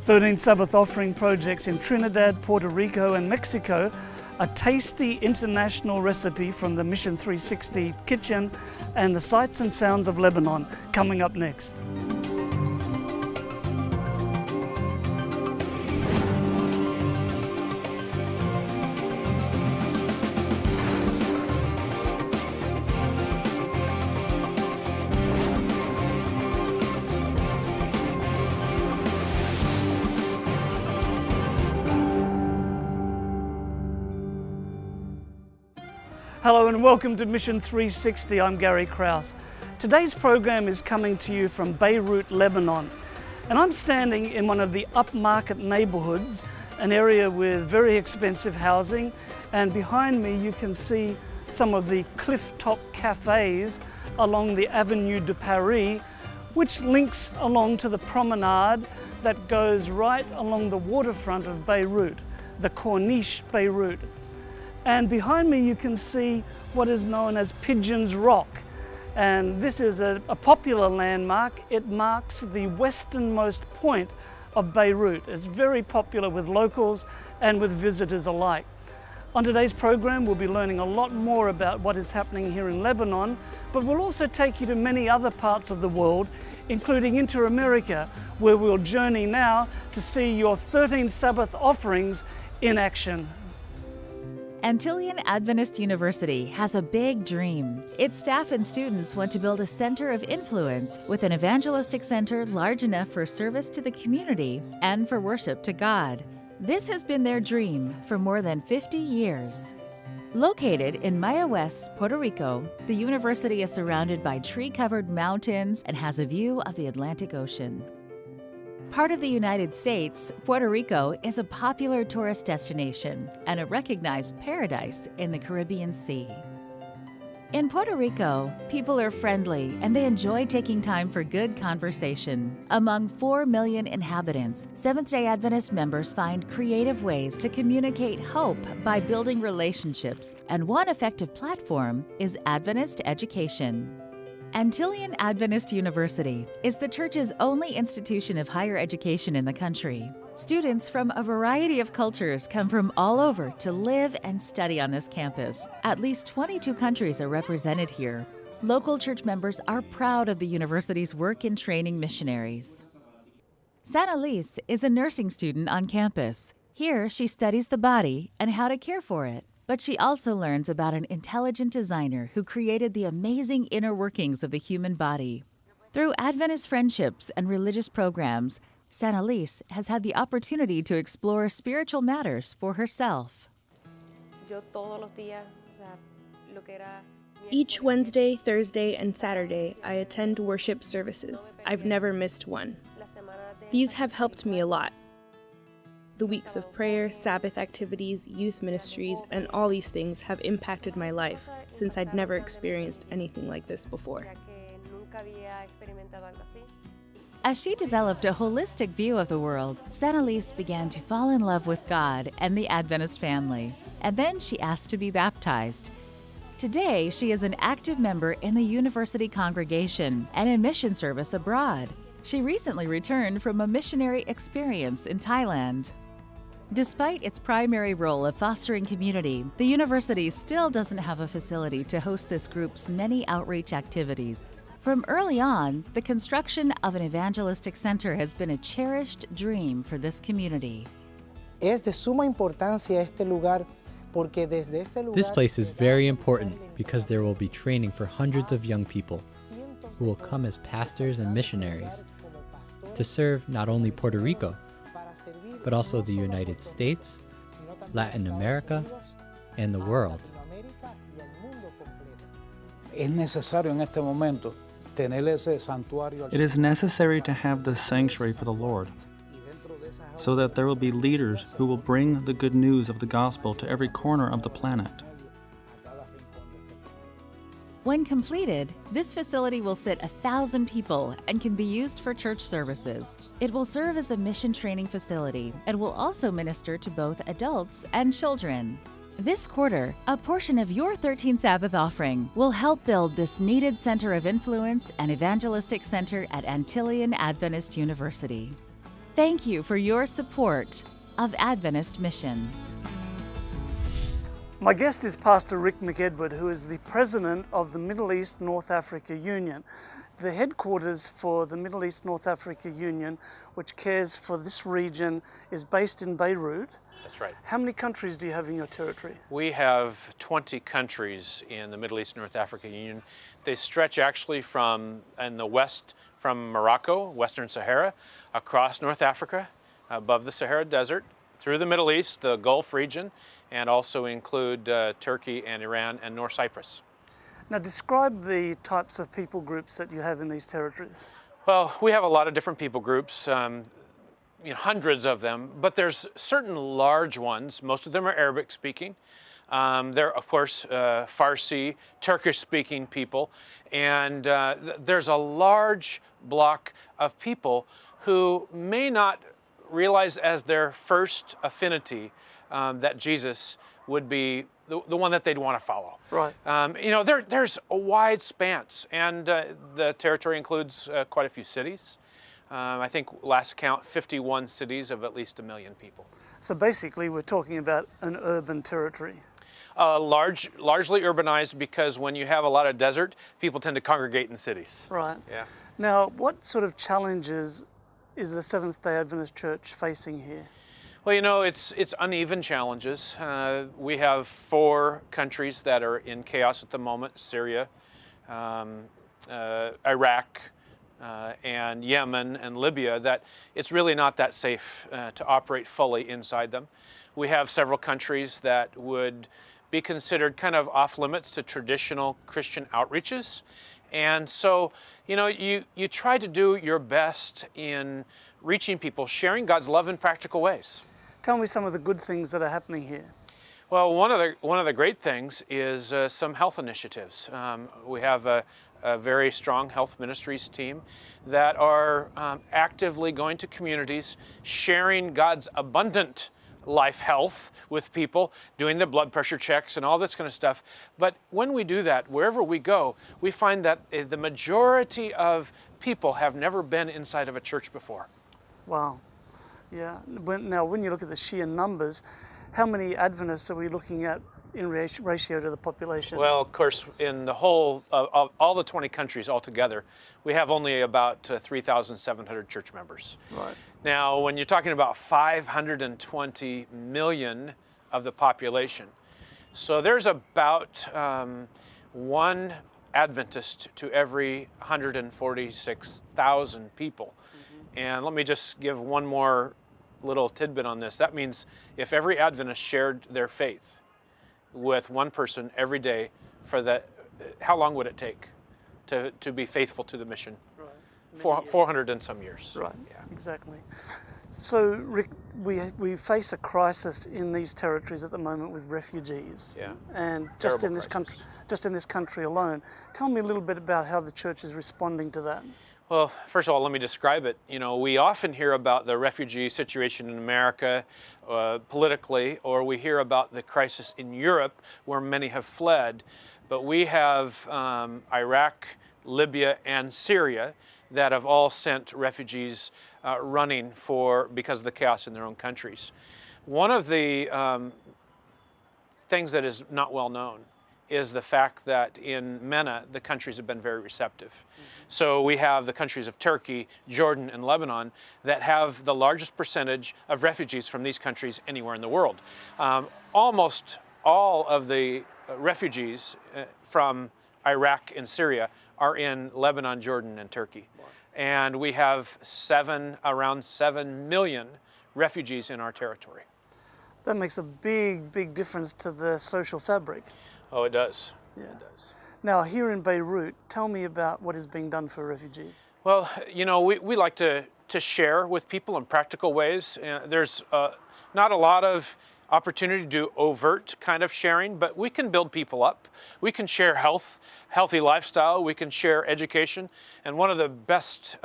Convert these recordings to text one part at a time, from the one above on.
13 Sabbath Offering projects in Trinidad, Puerto Rico and Mexico, a tasty international recipe from the Mission 360 kitchen, and the sights and sounds of Lebanon coming up next. Hello and welcome to Mission 360. I'm Gary Krause. Today's program is coming to you from Beirut, Lebanon. And I'm standing in one of the upmarket neighborhoods, an area with very expensive housing. And behind me you can see some of the cliff-top cafes along the Avenue de Paris, which links along to the promenade that goes right along the waterfront of Beirut, the Corniche Beirut. And behind me you can see what is known as Pigeons Rock. And this is a popular landmark. It marks the westernmost point of Beirut. It's very popular with locals and with visitors alike. On today's program we'll be learning a lot more about what is happening here in Lebanon, but we'll also take you to many other parts of the world, including Inter-America, where we'll journey now to see your 13 Sabbath offerings in action. Antillean Adventist University has a big dream. Its staff and students want to build a center of influence with an evangelistic center large enough for service to the community and for worship to God. This has been their dream for more than 50 years. Located in Maya West, Puerto Rico, the university is surrounded by tree-covered mountains and has a view of the Atlantic Ocean. Part of the United States, Puerto Rico is a popular tourist destination and a recognized paradise in the Caribbean Sea. In Puerto Rico, people are friendly and they enjoy taking time for good conversation. Among 4 million inhabitants, Seventh-day Adventist members find creative ways to communicate hope by building relationships, and one effective platform is Adventist education. Antillean Adventist University is the church's only institution of higher education in the country. Students from a variety of cultures come from all over to live and study on this campus. At least 22 countries are represented here. Local church members are proud of the university's work in training missionaries. Sanalise is a nursing student on campus. Here, she studies the body and how to care for it. But she also learns about an intelligent designer who created the amazing inner workings of the human body. Through Adventist friendships and religious programs, Sanalise has had the opportunity to explore spiritual matters for herself. Each Wednesday, Thursday, and Saturday, I attend worship services. I've never missed one. These have helped me a lot. The weeks of prayer, Sabbath activities, youth ministries, and all these things have impacted my life since I'd never experienced anything like this before. As she developed a holistic view of the world, Sanalise began to fall in love with God and the Adventist family, and then she asked to be baptized. Today, she is an active member in the university congregation and in mission service abroad. She recently returned from a missionary experience in Thailand. Despite its primary role of fostering community, the university still doesn't have a facility to host this group's many outreach activities. From early on, the construction of an evangelistic center has been a cherished dream for this community. Es de suma importancia este lugar porque desde este lugar. This place is very important because there will be training for hundreds of young people who will come as pastors and missionaries to serve not only Puerto Rico, but also the United States, Latin America, and the world. It is necessary to have this sanctuary for the Lord, so that there will be leaders who will bring the good news of the gospel to every corner of the planet. When completed, this facility will sit 1,000 people and can be used for church services. It will serve as a mission training facility and will also minister to both adults and children. This quarter, a portion of your 13 Sabbath offering will help build this needed center of influence and evangelistic center at Antillean Adventist University. Thank you for your support of Adventist Mission. My guest is Pastor Rick McEdward, who is the president of the Middle East North Africa Union. The headquarters for the Middle East North Africa Union, which cares for this region, is based in Beirut. That's right. How many countries do you have in your territory? We have 20 countries in the Middle East North Africa Union. They stretch actually from in the west, from Morocco, Western Sahara, across North Africa, above the Sahara Desert, through the Middle East, the Gulf region, and also include Turkey and Iran and North Cyprus. Now describe the types of people groups that you have in these territories. Well, we have a lot of different people groups, hundreds of them, but there's certain large ones. Most of them are Arabic speaking. They're, of course, Farsi, Turkish speaking people, and there's a large block of people who may not realize as their first affinity that Jesus would be the one that they'd want to follow. Right. There's a wide span, and the territory includes quite a few cities. I think last count, 51 cities of at least 1 million people. So basically we're talking about an urban territory. Largely urbanized, because when you have a lot of desert, people tend to congregate in cities. Right. Yeah. Now, what sort of challenges is the Seventh-day Adventist Church facing here? Well, it's uneven challenges. We have 4 countries that are in chaos at the moment: Syria, Iraq, and Yemen and Libya, that it's really not that safe to operate fully inside them. We have several countries that would be considered kind of off limits to traditional Christian outreaches. And so, you try to do your best in reaching people, sharing God's love in practical ways. Tell me some of the good things that are happening here. Well, one of the great things is some health initiatives. We have a very strong health ministries team that are actively going to communities, sharing God's abundant life health with people, doing the blood pressure checks and all this kind of stuff. But when we do that, wherever we go, we find that the majority of people have never been inside of a church before. Wow. Yeah. Now, when you look at the sheer numbers, how many Adventists are we looking at in ratio to the population? Well, of course, in the whole of all the 20 countries altogether, we have only about 3,700 church members. Right. Now, when you're talking about 520 million of the population, so there's about 1 Adventist to every 146,000 people. Mm-hmm. And let me just give one more little tidbit on this. That means if every Adventist shared their faith with one person every day for that, how long would it take to be faithful to the mission? Right. 400 and some years. Right, yeah. Exactly. So, Rick, we face a crisis in these territories at the moment with refugees. Yeah. And just Terrible in this crisis. just in this country alone. Tell me a little bit about how the church is responding to that. Well, first of all, let me describe it. We often hear about the refugee situation in America politically, or we hear about the crisis in Europe where many have fled. But we have Iraq, Libya, and Syria that have all sent refugees running because of the chaos in their own countries. One of the things that is not well known is the fact that in MENA, the countries have been very receptive. Mm-hmm. So we have the countries of Turkey, Jordan, and Lebanon that have the largest percentage of refugees from these countries anywhere in the world. Almost all of the refugees from Iraq and Syria are in Lebanon, Jordan, and Turkey. Wow. And we have around 7 million refugees in our territory. That makes a big, big difference to the social fabric. Oh, it does. Yeah. It does. Now, here in Beirut, tell me about what is being done for refugees. Well, we like to share with people in practical ways. There's not a lot of opportunity to do overt kind of sharing, but we can build people up. We can share healthy lifestyle. We can share education. And one of the best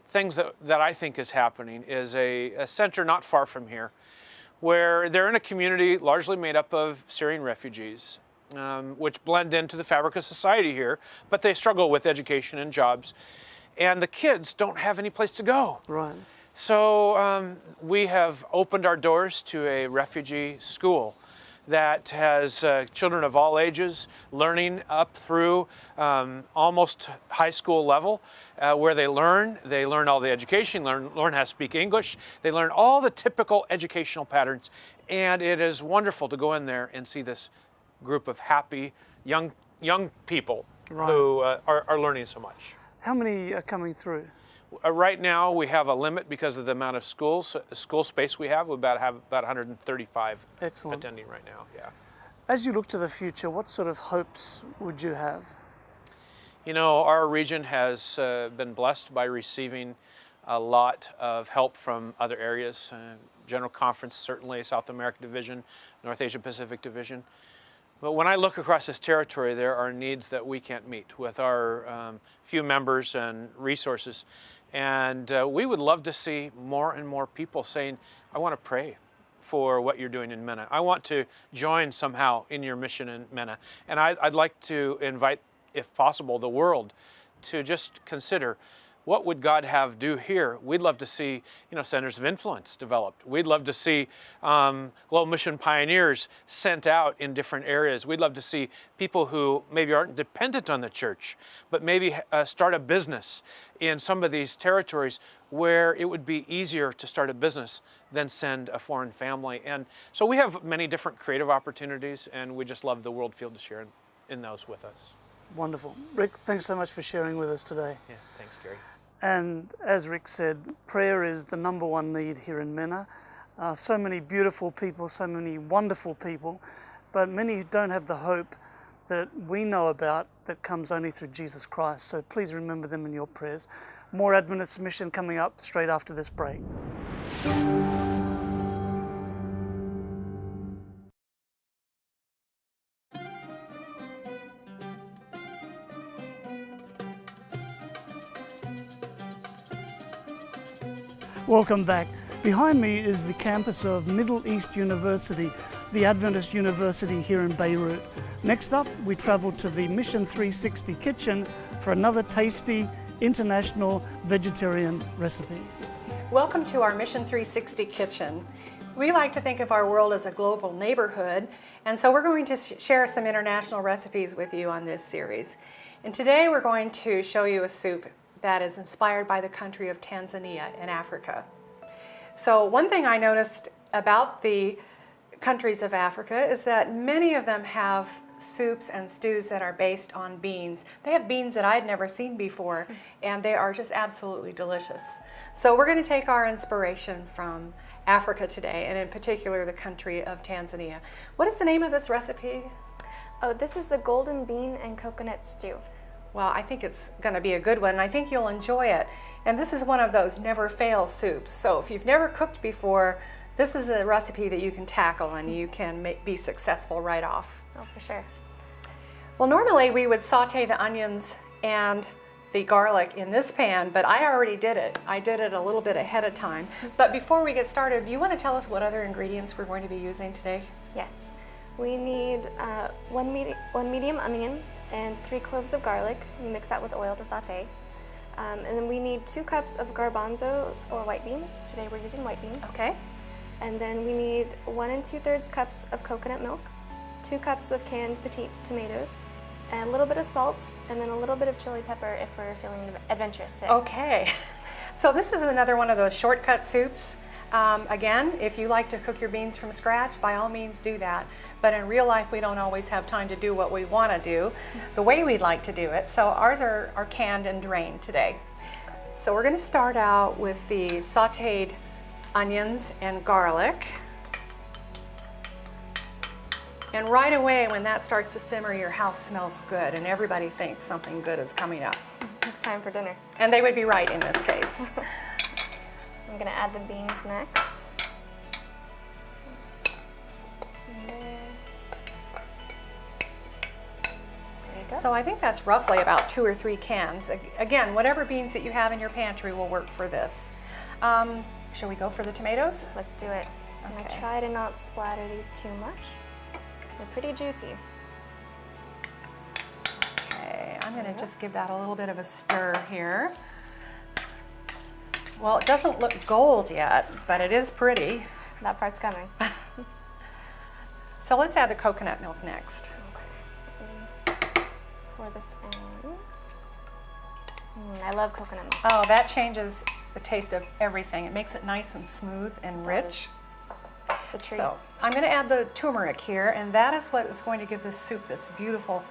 things that I think is happening is a center not far from here, where they're in a community largely made up of Syrian refugees, which blend into the fabric of society here, but they struggle with education and jobs. And the kids don't have any place to go. Right. So we have opened our doors to a refugee school that has children of all ages learning up through almost high school level, where they learn all the education, learn how to speak English, they learn all the typical educational patterns, and it is wonderful to go in there and see this group of happy young people who are learning so much. How many are coming through? Right now we have a limit because of the amount of school space we have. We have about 135 Excellent. attending right now. Yeah. As you look to the future, what sort of hopes would you have? You know, our region has been blessed by receiving a lot of help from other areas. General Conference, certainly, South America Division, North Asia Pacific Division. But when I look across this territory, there are needs that we can't meet with our few members and resources. And we would love to see more and more people saying, I want to pray for what you're doing in MENA. I want to join somehow in your mission in MENA. And I'd like to invite, if possible, the world to just consider, what would God have do here? We'd love to see, centers of influence developed. We'd love to see global mission pioneers sent out in different areas. We'd love to see people who maybe aren't dependent on the church, but maybe start a business in some of these territories where it would be easier to start a business than send a foreign family. And so we have many different creative opportunities, and we just love the world field to share in those with us. Wonderful. Rick, thanks so much for sharing with us today. Yeah, thanks, Gary. And as Rick said, prayer is the #1 need here in MENA. So many beautiful people, so many wonderful people, but many don't have the hope that we know about that comes only through Jesus Christ. So please remember them in your prayers. More Adventist Mission coming up straight after this break. Welcome back. Behind me is the campus of Middle East University, the Adventist University here in Beirut. Next up, we travel to the Mission 360 kitchen for another tasty international vegetarian recipe. Welcome to our Mission 360 kitchen. We like to think of our world as a global neighborhood, and so we're going to share some international recipes with you on this series. And today we're going to show you a soup that is inspired by the country of Tanzania in Africa. So one thing I noticed about the countries of Africa is that many of them have soups and stews that are based on beans. They have beans that I'd never seen before, and they are just absolutely delicious. So we're going to take our inspiration from Africa today, and in particular the country of Tanzania. What is the name of this recipe? Oh, this is the golden bean and coconut stew. Well, I think it's going to be a good one, and I think you'll enjoy it. And this is one of those never fail soups. So if you've never cooked before, this is a recipe that you can tackle and you can be successful right off. Oh, for sure. Well, normally we would saute the onions and the garlic in this pan, but I already did it. I did it a little bit ahead of time. But before we get started, you want to tell us what other ingredients we're going to be using today? Yes. We need one medium onion and 3 cloves of garlic. We mix that with oil to saute. And then we need 2 cups of garbanzos or white beans. Today we're using white beans. Okay. And then we need 1 2/3 cups of coconut milk, 2 cups of canned petite tomatoes, and a little bit of salt, and then a little bit of chili pepper if we're feeling adventurous today. Okay. So this is another one of those shortcut soups. Again, if you like to cook your beans from scratch, by all means do that. But in real life, we don't always have time to do what we want to do the way we'd like to do it. So ours are canned and drained today. So we're going to start out with the sauteed onions and garlic. And right away, when that starts to simmer, your house smells good and everybody thinks something good is coming up. It's time for dinner. And they would be right in this case. I'm gonna add the beans next. There you go. So I think that's roughly about 2 or 3 cans. Again, whatever beans that you have in your pantry will work for this. Shall we go for the tomatoes? Let's do it. I'm gonna try to not splatter these too much. They're pretty juicy. Okay, I'm gonna just give that a little bit of a stir here. Well, it doesn't look gold yet, but it is pretty. That part's coming. So let's add the coconut milk next. Pour this in. I love coconut milk. Oh, that changes the taste of everything. It makes it nice and smooth and rich. It's a treat. So I'm going to add the turmeric here, and that is what is going to give this soup this beautiful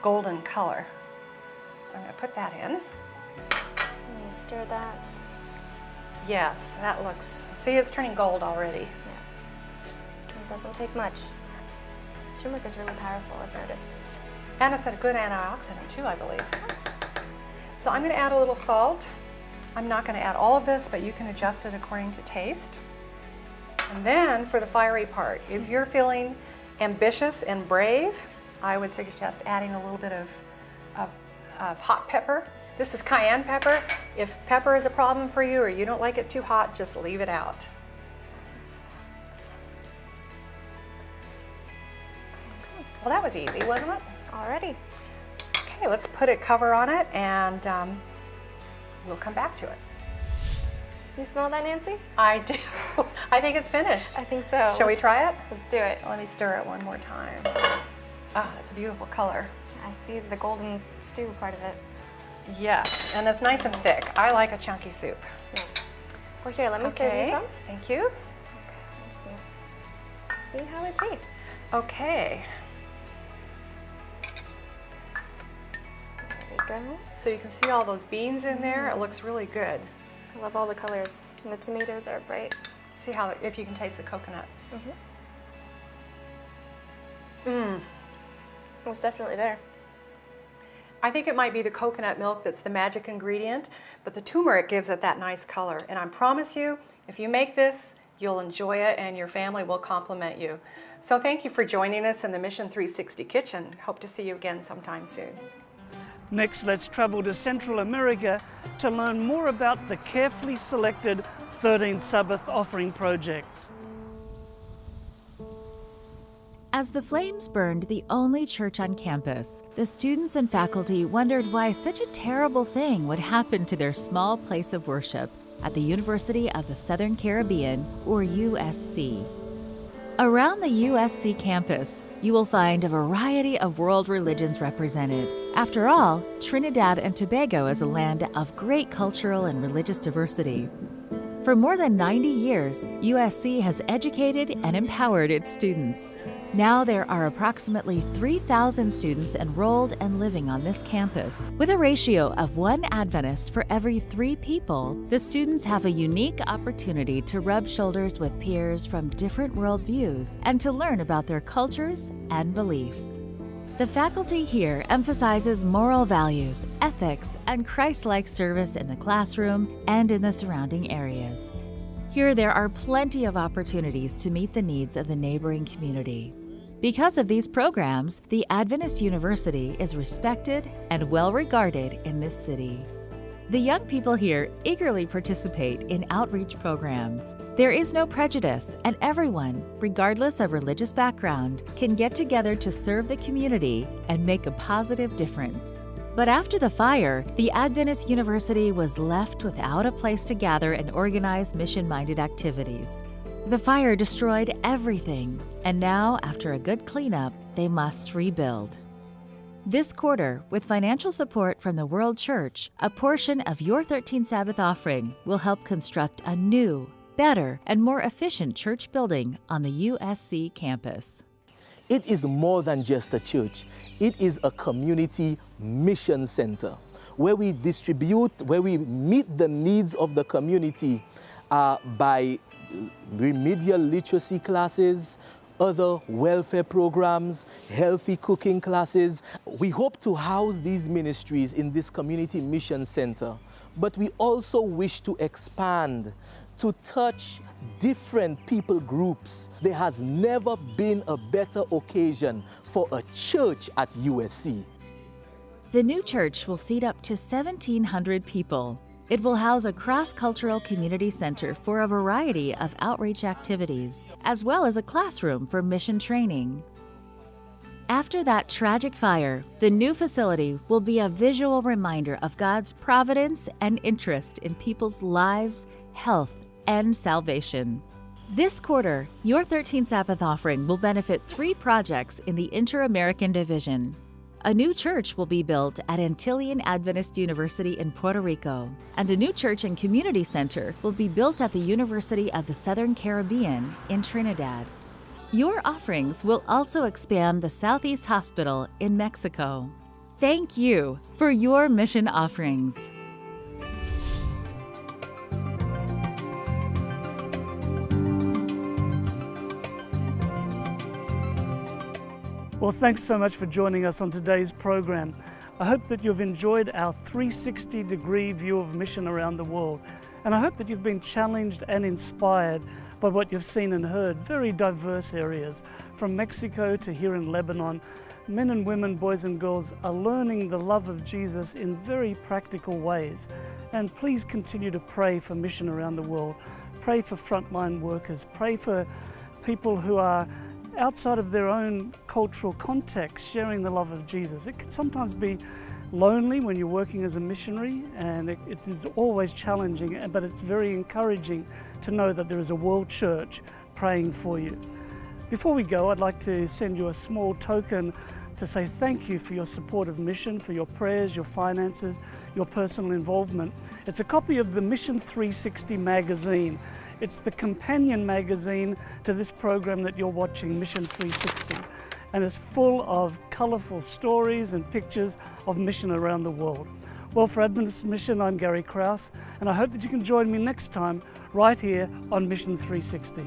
golden color. So I'm going to put that in. Let me stir that. Yes, that looks, see, it's turning gold already. Yeah. It doesn't take much. Turmeric is really powerful, I've noticed. And it's a good antioxidant too, I believe. So I'm going to add a little salt. I'm not going to add all of this, but you can adjust it according to taste. And then for the fiery part, if you're feeling ambitious and brave, I would suggest adding a little bit of hot pepper. This is cayenne pepper. If pepper is a problem for you or you don't like it too hot, just leave it out. Well, that was easy, wasn't it? Alrighty. Okay, let's put a cover on it and we'll come back to it. You smell that, Nancy? I do. I think it's finished. I think so. Shall we try it? Let's do it. Let me stir it one more time. Ah, that's a beautiful color. I see the golden stew part of it. Yes, and it's nice and thick. I like a chunky soup. Nice. Well, here, let me serve you some. Thank you. Okay, I'm just gonna see how it tastes. Okay. There we go. So you can see all those beans in there. It looks really good. I love all the colors, and the tomatoes are bright. See how, if you can taste the coconut. It's definitely there. I think it might be the coconut milk that's the magic ingredient, but the turmeric gives it that nice color. And I promise you, if you make this, you'll enjoy it and your family will compliment you. So thank you for joining us in the Mission 360 kitchen. Hope to see you again sometime soon. Next, let's travel to Central America to learn more about the carefully selected 13 Sabbath Offering projects. As the flames burned the only church on campus, the students and faculty wondered why such a terrible thing would happen to their small place of worship at the University of the Southern Caribbean, or USC. Around the USC campus, you will find a variety of world religions represented. After all, Trinidad and Tobago is a land of great cultural and religious diversity. For more than 90 years, USC has educated and empowered its students. Now there are approximately 3,000 students enrolled and living on this campus. With a ratio of 1 Adventist for every 3 people, the students have a unique opportunity to rub shoulders with peers from different worldviews and to learn about their cultures and beliefs. The faculty here emphasizes moral values, ethics, and Christ-like service in the classroom and in the surrounding areas. Here there are plenty of opportunities to meet the needs of the neighboring community. Because of these programs, the Adventist University is respected and well regarded in this city. The young people here eagerly participate in outreach programs. There is no prejudice, and everyone, regardless of religious background, can get together to serve the community and make a positive difference. But after the fire, the Adventist University was left without a place to gather and organize mission-minded activities. The fire destroyed everything, and now, after a good cleanup, they must rebuild. This quarter, with financial support from the World Church, a portion of your 13 Sabbath offering will help construct a new, better, and more efficient church building on the USC campus. It is more than just a church. It is a community mission center where we meet the needs of the community by remedial literacy classes, other welfare programs, healthy cooking classes. We hope to house these ministries in this community mission center, but we also wish to expand to touch different people groups. There has never been a better occasion for a church at USC. The new church will seat up to 1,700 people. It will house a cross-cultural community center for a variety of outreach activities, as well as a classroom for mission training. After that tragic fire, the new facility will be a visual reminder of God's providence and interest in people's lives, health, and salvation. This quarter, your 13th Sabbath Offering will benefit 3 projects in the Inter-American Division. A new church will be built at Antillean Adventist University in Puerto Rico, and a new church and community center will be built at the University of the Southern Caribbean in Trinidad. Your offerings will also expand the Southeast Hospital in Mexico. Thank you for your mission offerings. Well, thanks so much for joining us on today's program. I hope that you've enjoyed our 360-degree view of mission around the world. And I hope that you've been challenged and inspired by what you've seen and heard. Very diverse areas, from Mexico to here in Lebanon. Men and women, boys and girls are learning the love of Jesus in very practical ways. And please continue to pray for mission around the world. Pray for frontline workers. Pray for people who are outside of their own cultural context, sharing the love of Jesus. It can sometimes be lonely when you're working as a missionary, and it is always challenging, but it's very encouraging to know that there is a world church praying for you. Before we go, I'd like to send you a small token to say thank you for your support of mission, for your prayers, your finances, your personal involvement. It's a copy of the Mission 360 magazine. It's the companion magazine to this program that you're watching, Mission 360. And it's full of colorful stories and pictures of mission around the world. Well, for Adventist Mission, I'm Gary Krause, and I hope that you can join me next time right here on Mission 360.